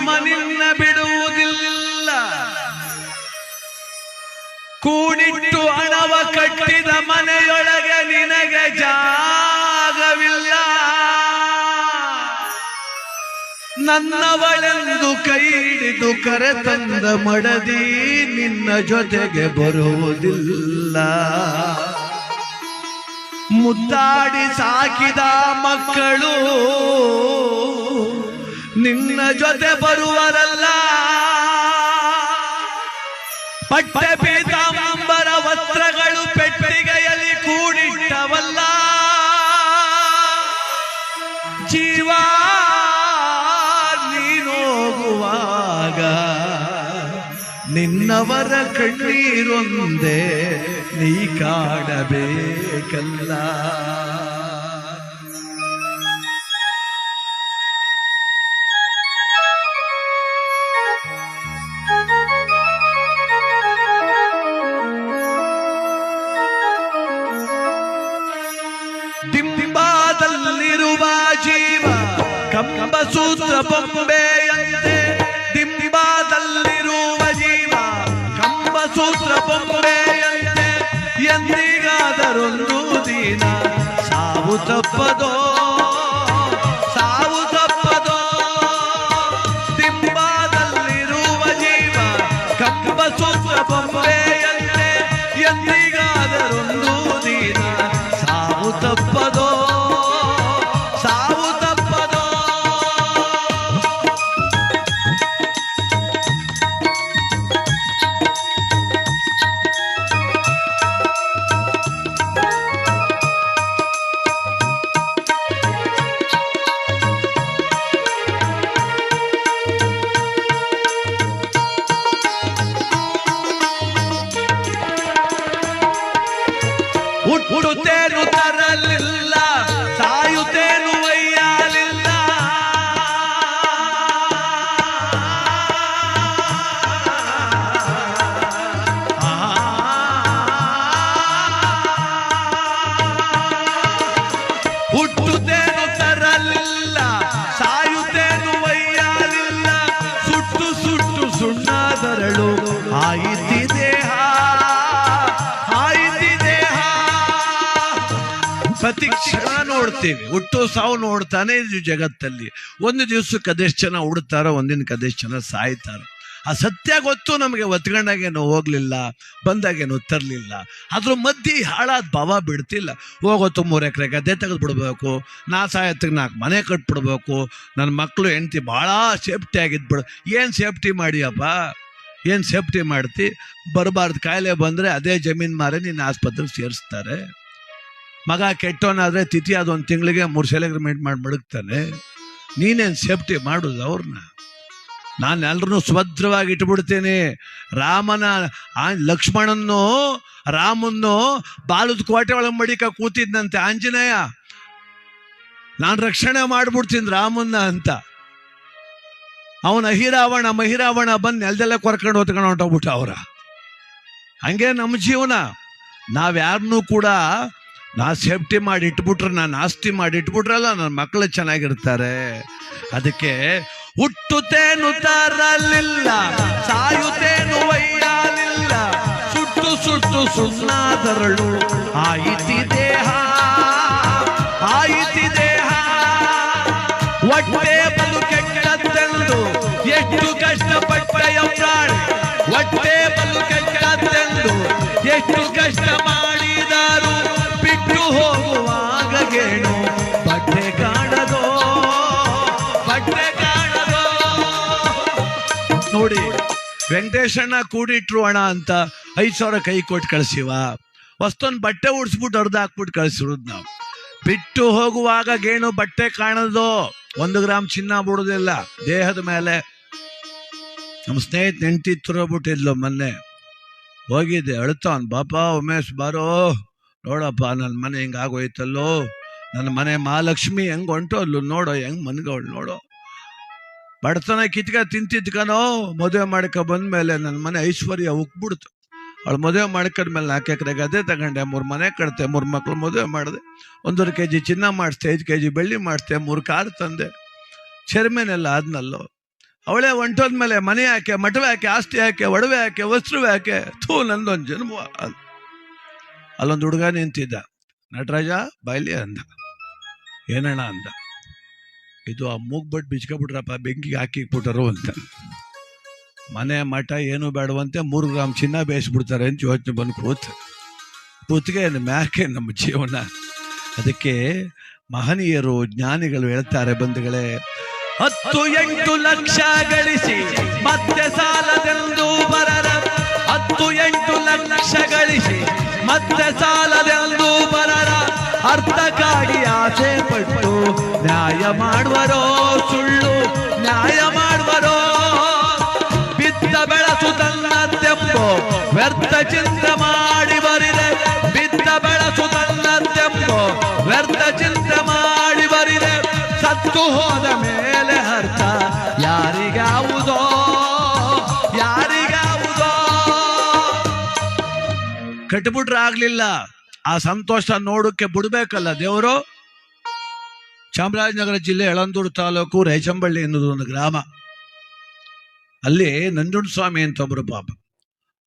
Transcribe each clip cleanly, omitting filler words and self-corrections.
ಯಮ ನಿನ್ನ ಬಿಡುವುದಿಲ್ಲ. ಕೂಡಿಟ್ಟು ಹಣವ ಕಟ್ಟಿದ ಮನೆಯೊಳಗೆ ನಿನಗೆ ಜಾಗವಿಲ್ಲ. ನನ್ನವಳೆಂದು ಕೈ ಹಿಡಿದು ಕರೆತಂದ ಮಡದಿ ನಿನ್ನ ಜೊತೆಗೆ ಬರುವುದಿಲ್ಲ. ಮುದ್ದಾಡಿ ಸಾಕಿದ ಮಕ್ಕಳು ನಿನ್ನ ಜೊತೆ ಬರುವರಲ್ಲ. ಪಟ್ಟೆ ಪೀತಾಂಬರ ವಸ್ತ್ರಗಳು ಪೆಟ್ಟಿಗೆಯಲ್ಲಿ ಕೂಡಿಟ್ಟವಲ್ಲ. ಜೀವ ನೀನೋಗುವಾಗ ನಿನ್ನವರ ಕಣ್ಣೀರೊಂದೇ ನೀ ಕಾಡಬೇಕಲ್ಲ. ದಿಂಬಾದಲ್ಲಿರುವ ಜೀವ ಕಂಬಸೂತ್ರ ಬೊಂಬೆಯಂತೆ. ದಿಂಬಾದಲ್ಲಿರುವ ಜೀವ ಕಂಬಸೂತ್ರ ಬೊಂಬೆಯಂತೆ. ಎಂದಿಗಾದರೊಂದು ದಿನ ಸಾವು ತಪ್ಪದೋ, ಸಾವು ತಪ್ಪದೋ. ದಿಂಬಾದಲ್ಲಿರುವ ಜೀವ ಕಂಬಸೂತ್ರ ಬೊಂಬೆಯಂತೆ. ಎಂದಿಗಾದರೊಂದು ದಿನ ಸಾವು ತಪ್ಪದೋ, ಸಾವು ತಪ್ಪದೋ. ಹುಟ್ಟುತ್ತೇನು ತರಲಿಲ್ಲ, ಸಾಯುತ್ತೇನು ಒಯ್ಯಲಿಲ್ಲ. ಹುಟ್ಟುತ್ತೇನು ತರಲಿಲ್ಲ, ಸಾಯುತ್ತೇನು ಒಯ್ಯಲಿಲ್ಲ. ಸುಟ್ಟು ಸುಟ್ಟು ಸುಣ್ಣದರಳು ಆಯಿತಿದೆ ಪ್ರತಿ ಕ್ಷಣ ನೋಡ್ತೀವಿ. ಹುಟ್ಟು ಸಾವು ನೋಡ್ತಾನೆ ಇದು ಜಗತ್ತಲ್ಲಿ. ಒಂದು ದಿವಸಕ್ಕೆ ಅದೆಷ್ಟು ಜನ ಹುಡ್ತಾರೋ, ಒಂದಿನಕ್ಕೆ ಅದೆಷ್ಟು ಜನ ಸಾಯ್ತಾರೋ. ಆ ಸತ್ಯ ಗೊತ್ತು ನಮಗೆ. ಒತ್ಕೊಂಡಾಗೇನು ಹೋಗ್ಲಿಲ್ಲ, ಬಂದಾಗೇನು ತರಲಿಲ್ಲ. ಅದ್ರ ಮಧ್ಯೆ ಹಾಳಾದ ಭಾವ ಬಿಡ್ತಿಲ್ಲ. ಹೋಗೋತು 3 ಎಕರೆ ಗದ್ದೆ ತೆಗೆದು ಬಿಡ್ಬೇಕು, ನಾ ಸಾಯತ್ತಿಗೆ 4 ಮನೆ ಕಟ್ಬಿಡ್ಬೇಕು, ನನ್ನ ಮಕ್ಕಳು ಹೆಂಡ್ತಿ ಭಾಳ ಸೇಫ್ಟಿ ಆಗಿದ್ಬಿಡು. ಏನು ಸೇಫ್ಟಿ ಮಾಡಿಯಪ್ಪ, ಏನು ಸೇಫ್ಟಿ ಮಾಡ್ತಿ? ಬರಬಾರ್ದು ಕಾಯಿಲೆ ಬಂದರೆ ಅದೇ ಜಮೀನು ಮಾರಿ ನಿನ್ನ ಆಸ್ಪತ್ರೆಗೆ ಸೇರಿಸ್ತಾರೆ. ಮಗ ಕೆಟ್ಟವನಾದರೆ ತಿಥಿ ಅದು 1 ತಿಂಗಳಿಗೆ 3 ಸೆಲೆಗ್ರಿಮೆಂಟ್ ಮಾಡಿ ಮಡಗ್ತಾನೆ. ನೀನೇನು ಸೇಫ್ಟಿ ಮಾಡೋದು ಅವ್ರನ್ನ? ನಾನು ಎಲ್ಲರನ್ನೂ ಸುಭದ್ರವಾಗಿ ಇಟ್ಬಿಡ್ತೀನಿ. ಲಕ್ಷ್ಮಣನ್ನು ರಾಮನ್ನು ಬಾಲದ ಕೋಟೆ ಒಳಗೆ ಮಡಿಕ ಕೂತಿದ್ನಂತೆ ಆಂಜನೇಯ. ನಾನು ರಕ್ಷಣೆ ಮಾಡ್ಬಿಡ್ತೀನಿ ರಾಮನ್ನ ಅಂತ. ಅವನ ಮಹಿರಾವಣ ಬಂದು ನೆಲದೆಲ್ಲ ಕೊರ್ಕೊಂಡು ಹೊತ್ಕೊಂಡು ಹೊಂಟೋಗ್ಬಿಟ್ಟ ಅವರ. ಹಂಗೆ ನಮ್ಮ ಜೀವನ. ನಾವ್ಯಾರನ್ನೂ ಕೂಡ ಸೇಫ್ಟಿ ಮಾಡಿ ಇಟ್ಬಿಟ್ರೆ, ನಾನು ಆಸ್ತಿ ಮಾಡಿ ಇಟ್ಬಿಟ್ರಲ್ಲ, ನನ್ನ ಮಕ್ಕಳು ಚೆನ್ನಾಗಿರ್ತಾರೆ. ಅದಕ್ಕೆ ಹುಟ್ಟುತ್ತೇನು ತರಲಿಲ್ಲ, ಸಾಯುತ್ತೇನು ಒಯ್ಯಲಿಲ್ಲ. ಸುಟ್ಟು ಸುಟ್ಟು ಸುಣ್ಣದರಳು ಆಯಿತಿ ದೇಹ, ಆಯಿತಿ ದೇಹ. ಹೊಟ್ಟೆ ಬಲು ಕೆಟ್ಟದ್ದೆಂದು ಎಷ್ಟು ಕಷ್ಟಪಟ್ಟೆಯ ಪ್ರಾಣಿ. ಹೊಟ್ಟೆ ಬಲು ಕೆಟ್ಟದ್ದೆಂದು ಎಷ್ಟು ಕಷ್ಟ ಮಾಡಿದರು. ಬಿಟ್ಟು ಹೋಗುವಾಗ ಗೇಣು ಬಟ್ಟೆ ಕಾಣದೋ, ಬಟ್ಟೆ ಕಾಣದೋ. ನೋಡಿ, ವೆಂಕಟೇಶಣ್ಣ ಕೂಡಿಟ್ರು ಹಣ ಅಂತ 5,000 ಕೈ ಕೊಟ್ಟು ಕಳಿಸಿವ. ವಸ್ತೊಂದು ಬಟ್ಟೆ ಉಡ್ಸ್ಬಿಟ್ಟು ಅರ್ಧ ಹಾಕ್ಬಿಟ್ಟು ಕಳಿಸಿರೋದು ನಾವು. ಬಿಟ್ಟು ಹೋಗುವಾಗ ಗೇಣು ಬಟ್ಟೆ ಕಾಣದೋ. 1 ಗ್ರಾಮ್ ಚಿನ್ನ ಬಿಡೋದಿಲ್ಲ ದೇಹದ ಮೇಲೆ. ನಮ್ಮ ಸ್ನೇಹಿತ ಹೆಂಡತಿ ತುರೋಗ್ಬಿಟ್ಟಿದ್ಲು ಮೊನ್ನೆ. ಹೋಗಿದ್ದೆ, ಅಳ್ತಾವನ್, ಬಾಪ ಉಮೇಶ್ ಬಾರೋ, ನೋಡಪ್ಪ ನನ್ನ ಮನೆ ಹಿಂಗೆ ಆಗೋಯ್ತಲ್ಲೋ, ನನ್ನ ಮನೆ ಮಹಾಲಕ್ಷ್ಮಿ ಹೆಂಗೆ ಹೊಂಟೋದ್ಲು ನೋಡೋ, ಹೆಂಗೆ ಮನ್ಗವಳು ನೋಡೋ. ಬಡತನ ತಿಂತಿದ್ಕನೋ, ಮದುವೆ ಮಾಡ್ಕೊ ಬಂದ್ಮೇಲೆ ನನ್ನ ಮನೆ ಐಶ್ವರ್ಯ ಉಕ್ಬಿಡ್ತು. ಅವಳು ಮದುವೆ ಮಾಡ್ಕೊಂಡ್ಮೇಲೆ 4 ಎಕರೆ ಗದ್ದೆ ತಗೊಂಡೆ, 3 ಮನೆ ಕಟ್ತೆ, 3 ಮಕ್ಳು ಮದುವೆ ಮಾಡಿದೆ, 1.5 kg ಚಿನ್ನ ಮಾಡಿಸ್ದೆ, 5 kg ಬೆಳ್ಳಿ ಮಾಡಿಸ್ದೆ, 3 ಕಾರ್ ತಂದೆ. ಚೇರ್ಮನ್ ಎಲ್ಲ ಆದ್ನಲ್ಲೋ. ಅವಳೇ ಹೊಂಟೋದ್ಮೇಲೆ ಮನೆ ಯಾಕೆ, ಮಠವೇ ಯಾಕೆ, ಆಸ್ತಿ ಯಾಕೆ, ಒಡವೆ ಯಾಕೆ, ವಸ್ತ್ರವೇ ಯಾಕೆ, ನಂದೊಂದು ಜನ್ಮ. ಅಲ್ಲೊಂದು ಹುಡುಗ ನಿಂತಿದ್ದ, ನಟರಾಜ ಬಾಯ್ಲಿ ಅಂದ. ಏನಣ್ಣ ಅಂದ. ಇದು ಆ ಮೂಗ್ಬಟ್ಟು ಬಿಚ್ಕೊಬಿಟ್ರಪ್ಪ, ಬೆಂಕಿಗೆ ಹಾಕಿಬಿಟ್ಟರು ಅಂತ. ಮನೆ ಮಠ ಏನು ಬೇಡವಂತೆ, 3 ಗ್ರಾಮ್ ಚಿನ್ನ ಬೇಯಿಸ್ಬಿಡ್ತಾರೆ ಅಂತ ಯೋಚನೆ ಬಂದು ಕೂತ್ಗೆ ಮ್ಯಾಕೆ ನಮ್ಮ ಜೀವನ. ಅದಕ್ಕೆ ಮಹನೀಯರು ಜ್ಞಾನಿಗಳು ಹೇಳ್ತಾರೆ ಬಂಧುಗಳೇ, 10-8 ಲಕ್ಷ ಗಳಿಸಿ ಮತ್ತೆ ಸಾಲದೆಂದು ಬರರ, 10-8 ಲಕ್ಷ ಗಳಿಸಿ ಮತ್ತೆ ಸಾಲದೆಂದು ಬರರ, ಅರ್ಥಕ್ಕಾಗಿ ಆಸೆ ಪಟ್ಟು ನ್ಯಾಯ ಮಾಡುವರೋ, ಸುಳ್ಳು ನ್ಯಾಯ ಮಾಡುವರೋ, ಬಿದ್ದ ಬೆಳಸು ತನ್ನದ್ದೆಂಬೋ ವ್ಯರ್ಥ ಚಿಂತೆ ಮಾಡಿ ಬರಿದೆ, ಬಿದ್ದ ಬೆಳಸು ತನ್ನದ್ದೆಂಬೋ ವ್ಯರ್ಥ ಚಿಂತೆ ಮಾಡಿ ಬರಿದೆ, ಸತ್ತು ಹೋದ ಮೇಲೆ ಅರ್ಥ ಯಾರಿಗಾವುದೋ, ಯಾರಿಗಾವುದೋ. ಕಟ್ಬಿಟ್ರೆ ಆಗ್ಲಿಲ್ಲ, ಆ ಸಂತೋಷ ನೋಡಕ್ಕೆ ಬಿಡ್ಬೇಕಲ್ಲ ದೇವರು. ಚಾಮರಾಜನಗರ ಜಿಲ್ಲೆ ಯಳಂದೂರು ತಾಲೂಕು ರೇಚಂಬಳ್ಳಿ ಎನ್ನುವುದು ಒಂದು ಗ್ರಾಮ. ಅಲ್ಲಿ ನಂಜುಂಡಸ್ವಾಮಿ ಅಂತ ಒಬ್ಬರು ಪಾಪ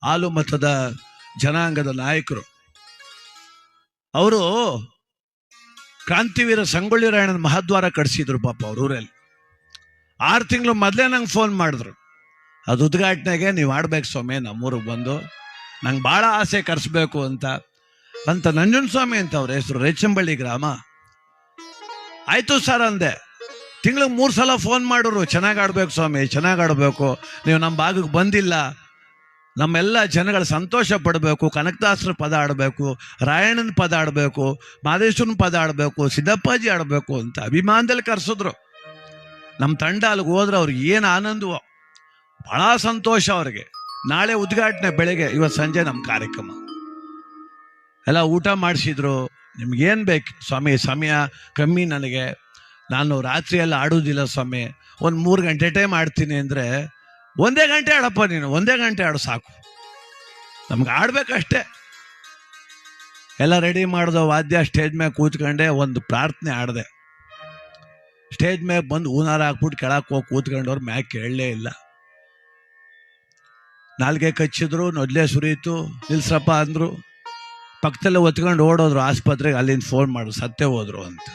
ಹಾಲು ಮತದ ಜನಾಂಗದ ನಾಯಕರು. ಅವರು ಕ್ರಾಂತಿವೀರ ಸಂಗೊಳ್ಳಿ ರಾಯಣ್ಣನ ಮಹಾದ್ವಾರ ಕಟ್ಸಿದ್ರು ಪಾಪ ಅವ್ರ ಊರಲ್ಲಿ. 6 ತಿಂಗಳು ಮೊದಲೇ ನಂಗೆ ಫೋನ್ ಮಾಡಿದ್ರು, ಅದು ಉದ್ಘಾಟನೆಗೆ ನೀವು ಆಡ್ಬೇಕು ಸ್ವಾಮಿ, ನಮ್ಮೂರಿಗೆ ಬಂದು ನಂಗೆ ಭಾಳ ಆಸೆ ಕರೆಸ್ಬೇಕು ಅಂತ ನಂಜುಂಡಸ್ವಾಮಿ ಅಂತ ಅವ್ರ ಹೆಸರು, ರೇಚಂಬಳ್ಳಿ ಗ್ರಾಮ. ಆಯ್ತು ಸರ್ ಅಂದೆ. ತಿಂಗಳಿಗೆ 3 ಸಲ ಫೋನ್ ಮಾಡಿದ್ರು, ಚೆನ್ನಾಗಿ ಆಡ್ಬೇಕು ಸ್ವಾಮಿ, ಚೆನ್ನಾಗಿ ಆಡಬೇಕು, ನೀವು ನಮ್ಮ ಭಾಗಕ್ಕೆ ಬಂದಿಲ್ಲ, ನಮ್ಮೆಲ್ಲ ಜನಗಳ ಸಂತೋಷ ಪಡಬೇಕು, ಕನಕದಾಸರ ಪದ ಆಡಬೇಕು, ರಾಯಣ್ಣನ ಪದ ಆಡಬೇಕು, ಮಾದೇಶ್ವರನ ಪದ ಆಡಬೇಕು, ಸಿದ್ದಪ್ಪಾಜಿ ಆಡಬೇಕು ಅಂತ ಅಭಿಮಾನದಲ್ಲಿ ಕರೆಸಿದ್ರು. ನಮ್ಮ ತಂಡ ಅಲ್ಲಿಗೆ ಹೋದ್ರೆ ಅವ್ರಿಗೆ ಏನು ಆನಂದವೋ, ಭಾಳ ಸಂತೋಷ ಅವ್ರಿಗೆ. ನಾಳೆ ಉದ್ಘಾಟನೆ ಬೆಳಗ್ಗೆ, ಇವತ್ತು ಸಂಜೆ ನಮ್ಮ ಕಾರ್ಯಕ್ರಮ. ಎಲ್ಲ ಊಟ ಮಾಡಿಸಿದ್ರು. ನಿಮ್ಗೇನು ಬೇಕು ಸ್ವಾಮಿ, ಸಮಯ ಕಮ್ಮಿ ನನಗೆ, ನಾನು ರಾತ್ರಿ ಎಲ್ಲ ಆಡೋದಿಲ್ಲ ಸ್ವಾಮಿ, ಒಂದು 3 ಗಂಟೆ ಟೈಮ್ ಆಡ್ತೀನಿ ಅಂದರೆ, 1 ಗಂಟೆ ಆಡಪ್ಪ ನೀನು, 1 ಗಂಟೆ ಆಡು ಸಾಕು, ನಮ್ಗೆ ಆಡ್ಬೇಕಷ್ಟೇ. ಎಲ್ಲ ರೆಡಿ ಮಾಡ್ದೋ, ವಾದ್ಯ ಸ್ಟೇಜ್ ಮೇಲೆ ಕೂತ್ಕೊಂಡೆ, ಒಂದು ಪ್ರಾರ್ಥನೆ ಆಡಿದೆ. ಸ್ಟೇಜ್ ಮೇಲೆ ಬಂದು ಹೂನಾರ ಹಾಕ್ಬಿಟ್ಟು ಕೆಳಕ್ಕೆ ಹೋಗಿ ಕೂತ್ಕೊಂಡವ್ರು ಮ್ಯಾಗೆ ಕೇಳಲೇ ಇಲ್ಲ. ನಾಲ್ಗೆ ಕಚ್ಚಿದ್ರು, ನೊದ್ಲೆ ಸುರಿಯಿತು, ನಿಲ್ಸಪ್ಪ ಅಂದರು. ಪಕ್ಕದಲ್ಲೇ ಒತ್ಕೊಂಡು ಓಡೋದ್ರು ಆಸ್ಪತ್ರೆಗೆ, ಅಲ್ಲಿಂದ ಫೋನ್ ಮಾಡಿದ್ರು ಸತ್ತೇ ಹೋದ್ರು ಅಂತ.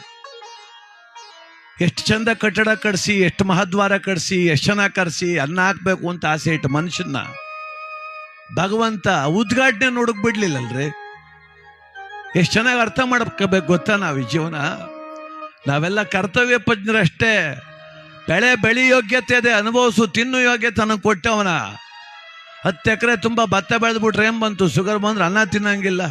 ಎಷ್ಟು ಚಂದ ಕಟ್ಟಡ ಕಟ್ಸಿ, ಎಷ್ಟು ಮಹದ್ವಾರ ಕಟ್ಸಿ, ಎಷ್ಟು ಚೆನ್ನಾಗಿ ಕರೆಸಿ ಅನ್ನ ಹಾಕ್ಬೇಕು ಅಂತ ಆಸೆ ಇಟ್ಟು ಮನುಷ್ಯನ ಭಗವಂತ ಉದ್ಘಾಟನೆ ನೋಡಕ್ ಬಿಡ್ಲಿಲ್ಲಲ್ರಿ. ಎಷ್ಟು ಚೆನ್ನಾಗಿ ಅರ್ಥ ಮಾಡ್ಕೋಬೇಕು ಗೊತ್ತಾ ನಾವು ಈ ಜೀವನ. ನಾವೆಲ್ಲ ಕರ್ತವ್ಯ ಪಜ್ಞರಷ್ಟೇ. ಬೆಳಿ ಯೋಗ್ಯತೆ ಇದೆ, ಅನುಭವಿಸು, ತಿನ್ನು ಯೋಗ್ಯತೆ ನನಗೆ ಕೊಟ್ಟವನ. 10 ಎಕರೆ ತುಂಬ ಭತ್ತ ಬೆಳೆದ್ಬಿಟ್ರೆ ಏನ್ ಬಂತು, ಶುಗರ್ ಬಂದ್ರೆ ಅನ್ನ ತಿನ್ನಂಗಿಲ್ಲ.